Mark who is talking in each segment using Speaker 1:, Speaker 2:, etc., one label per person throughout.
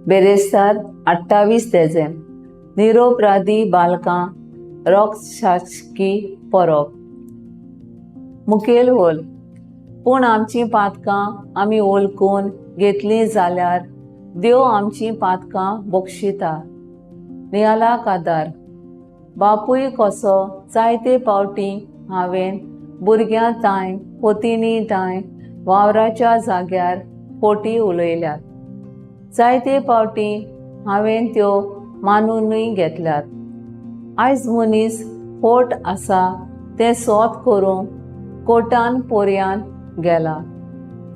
Speaker 1: बेरेस्तार 28 तेजे निरोपराधी बालकां रॉक शासकी परब मुखेल होल पूण आमची पातकां आमी ओळखून घेतलीं जाल्यार देव आमची पातकां बक्षिता। नियाला कादार बापूय कसो जायते फावटी हांवें भुरग्यां तांय पोतिनी तांय वावराच्या जाग्यार फोटी उलयल्यात। जायते फावटी हांवें त्यो मानूनय घेतल्यात। आयज मनीस फोट आसा तें सोत करूंक कोर्टान पोरयान गेला।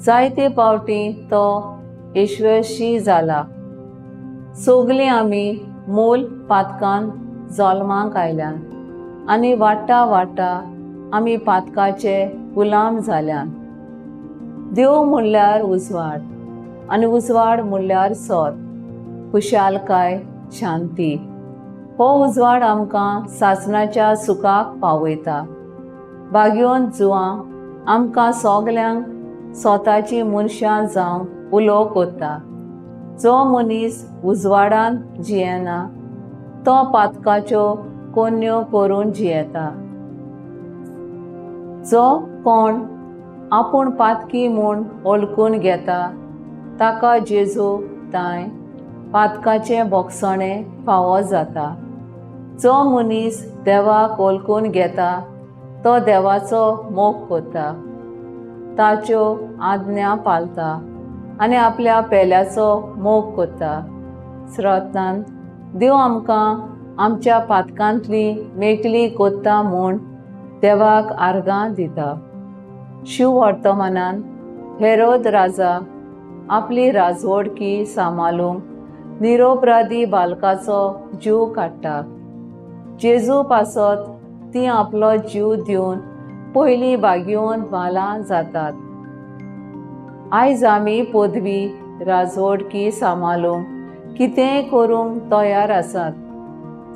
Speaker 1: जायते फावटी तो यशस्वी जाला। सगलीं आमी मूल पातकान जल्माक आयल्यान आनी वाडटा वाडटा आमी पातकाचे गुलाम जाल्यान। देव म्हणल्यार उजवाड आनी उजवाड म्हणल्यार सोत, खुशालकाय, शांती। हो उजवाड आमकां सासणाच्या सुखाक पावयता। बागयोन जुवां आमकां सोगल्यांक स्वताची मनशां जावंक उलो कोत्ता। जो मनीस उजवाडान जियेना तो पातकाच्यो कोन्यो करून जियेता। जो कोण आपूण पातकी म्हूण ओळखून घेता ताका जेजू तांय पातकाचें बोगसणें फावो जाता। जो मनीस देवाक ओळखून घेता तो देवाचो मोग कोत्ता, ताच्यो आज्ञा पाळता आनी आपल्या पेल्याचो मोग कोत्ता। श्रोतान देव आमकां आमच्या पातकांतली मेकळी कोत्ता म्हूण देवाक आर्गां दिता। शिव वर्तमानान हेरोद राजा आपली राजवडकी सांबाळूंक निरोपराधी बालकाचो जीव काडटा। जेजू पासत तीं आपलो जीव दिवन पयलीं बागयोन बालां जातात। आयज आमी पदवी राजवडकी सांबाळूंक कितेंय करूंक तयार आसात।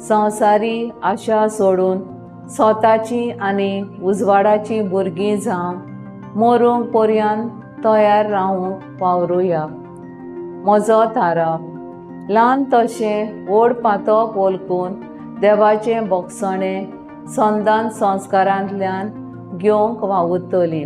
Speaker 1: संवसारी आशा सोडून स्वताची आनी उजवाडाची भुरगीं जावन मरूंक पर्यंत तयार रावूंक वावरुया। म्हजो थाराव ल्हान तशें व्हड पातक ओळखून देवाचें बोगसणें संदान संस्कारांतल्यान घेवंक वावुरतलीं।